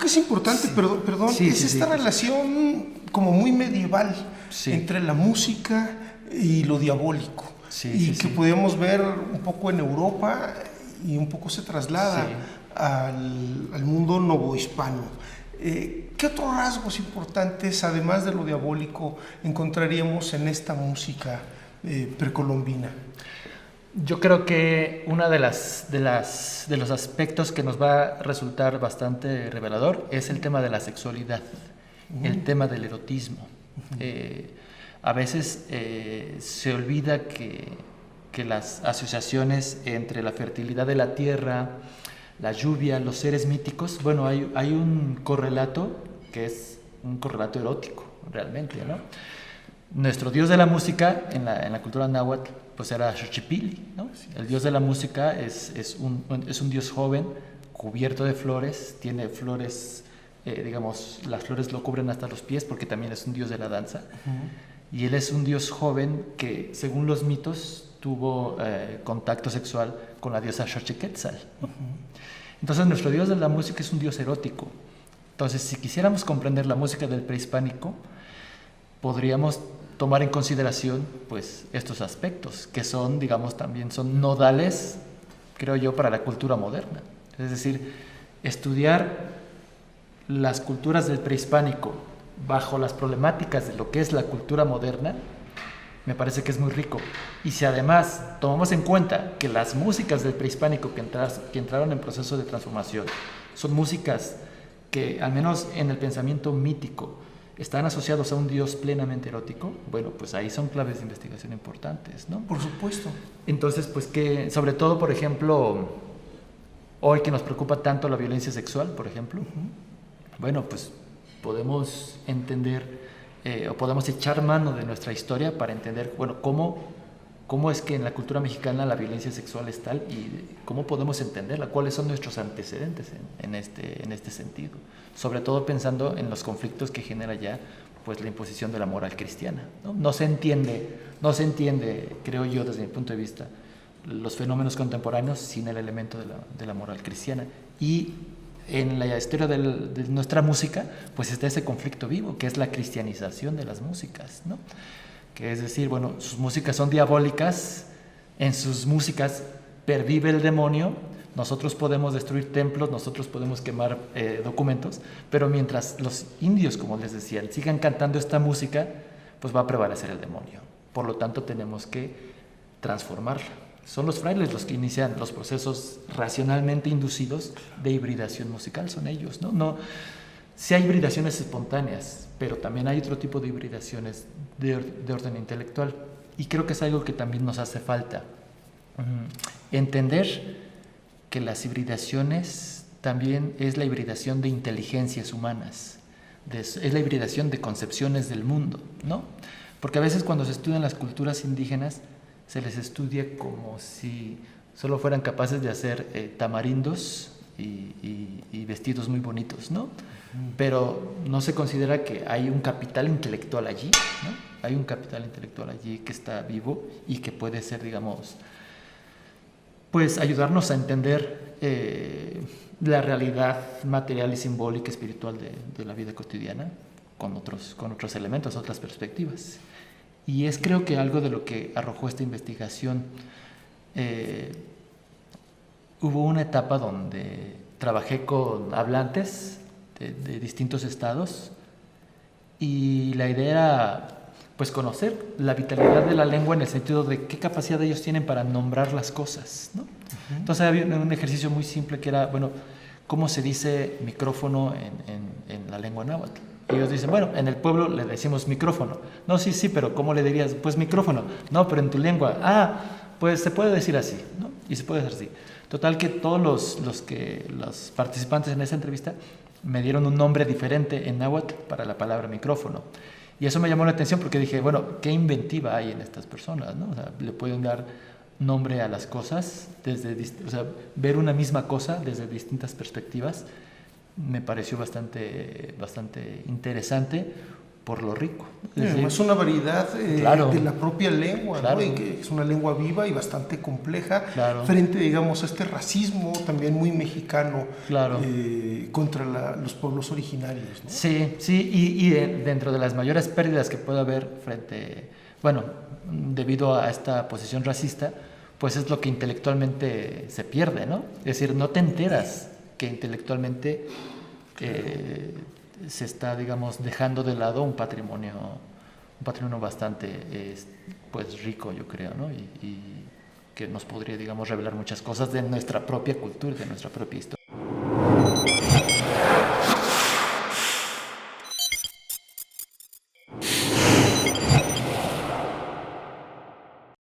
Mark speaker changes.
Speaker 1: que es importante,
Speaker 2: Sí.
Speaker 1: perdón,
Speaker 2: Sí,
Speaker 1: es
Speaker 2: sí,
Speaker 1: esta
Speaker 2: sí.
Speaker 1: relación como muy medieval
Speaker 2: Sí.
Speaker 1: entre la música y lo diabólico.
Speaker 2: Sí,
Speaker 1: Y
Speaker 2: sí,
Speaker 1: que
Speaker 2: sí.
Speaker 1: podemos ver un poco en Europa y un poco se traslada
Speaker 2: Sí.
Speaker 1: al mundo novohispano. ¿Qué otros rasgos importantes, además de lo diabólico, encontraríamos en esta música precolombina?
Speaker 2: Yo creo que uno de los aspectos que nos va a resultar bastante revelador es el tema de la sexualidad, el tema del erotismo. A veces se olvida que las asociaciones entre la fertilidad de la tierra, la lluvia, los seres míticos, bueno, hay un correlato que es un correlato erótico, realmente, ¿no? Nuestro dios de la música en la cultura náhuatl pues era Xochipilli, ¿no? El dios de la música es un dios joven, cubierto de flores, tiene flores, digamos, las flores lo cubren hasta los pies porque también es un dios de la danza. Y él es un dios joven que, según los mitos, tuvo contacto sexual con la diosa Xochiquetzal, ¿no? Entonces nuestro dios de la música es un dios erótico. Entonces, si quisiéramos comprender la música del prehispánico, podríamos tomar en consideración pues estos aspectos que son, digamos, también son nodales, creo yo, para la cultura moderna. Es decir, estudiar las culturas del prehispánico bajo las problemáticas de lo que es la cultura moderna me parece que es muy rico. Y si además tomamos en cuenta que las músicas del prehispánico que entraron en proceso de transformación son músicas que, al menos en el pensamiento mítico, están asociados a un dios plenamente erótico, bueno, pues ahí son claves de investigación importantes, ¿no?
Speaker 1: Por supuesto.
Speaker 2: Entonces, pues que, sobre todo, por ejemplo, hoy que nos preocupa tanto la violencia sexual, por ejemplo, bueno, pues podemos entender o podemos echar mano de nuestra historia para entender, bueno, cómo es que en la cultura mexicana la violencia sexual es tal y cómo podemos entenderla, cuáles son nuestros antecedentes en este sentido. Sobre todo pensando en los conflictos que genera ya pues, la imposición de la moral cristiana, ¿no? No se entiende, creo yo, desde mi punto de vista, los fenómenos contemporáneos sin el elemento de la moral cristiana. Y en la historia de nuestra música, pues está ese conflicto vivo, que es la cristianización de las músicas, ¿no? Que es decir, bueno, sus músicas son diabólicas, en sus músicas pervive el demonio, nosotros podemos destruir templos, nosotros podemos quemar documentos, pero mientras los indios, como les decía, sigan cantando esta música, pues va a prevalecer el demonio. Por lo tanto, tenemos que transformarla. Son los frailes los que inician los procesos racionalmente inducidos de hibridación musical, son ellos, ¿no? Sí hay hibridaciones espontáneas, pero también hay otro tipo de hibridaciones de orden intelectual. Y creo que es algo que también nos hace falta. Entender que las hibridaciones también es la hibridación de inteligencias humanas, es la hibridación de concepciones del mundo, ¿no? Porque a veces cuando se estudian las culturas indígenas, se les estudia como si solo fueran capaces de hacer tamarindos y vestidos muy bonitos, ¿no? Pero no se considera que hay un capital intelectual allí, ¿no? Hay un capital intelectual allí que está vivo y que puede ser, digamos, pues ayudarnos a entender la realidad material y simbólica, espiritual de la vida cotidiana con otros elementos, otras perspectivas. Y es creo que algo de lo que arrojó esta investigación. Hubo una etapa donde trabajé con hablantes de distintos estados y la idea era pues conocer la vitalidad de la lengua en el sentido de qué capacidad ellos tienen para nombrar las cosas, ¿no? Entonces había un ejercicio muy simple que era, bueno, ¿cómo se dice micrófono en la lengua náhuatl? Y ellos dicen, bueno, en el pueblo le decimos micrófono. No, sí, pero ¿cómo le dirías? Pues micrófono. No, pero en tu lengua. Pues se puede decir así, ¿no? Y se puede decir así. Total que todos los participantes en esa entrevista me dieron un nombre diferente en náhuatl para la palabra micrófono. Y eso me llamó la atención porque dije, bueno, ¿qué inventiva hay en estas personas, ¿no? O sea, le pueden dar nombre a las cosas, ver una misma cosa desde distintas perspectivas. Me pareció bastante interesante por lo rico. Es
Speaker 1: Es una variedad
Speaker 2: claro,
Speaker 1: de la propia lengua,
Speaker 2: claro,
Speaker 1: ¿no? Y que es una lengua viva y bastante compleja,
Speaker 2: claro,
Speaker 1: frente, digamos, a este racismo también muy mexicano,
Speaker 2: claro.
Speaker 1: contra los pueblos originarios, ¿no?
Speaker 2: Sí, sí, dentro de las mayores pérdidas que puede haber frente, bueno, debido a esta posición racista, pues es lo que intelectualmente se pierde, ¿no? Es decir, no te enteras que intelectualmente se está, digamos, dejando de lado un patrimonio bastante, pues, rico, yo creo, ¿no? Y que nos podría, digamos, revelar muchas cosas de nuestra propia cultura, de nuestra propia historia.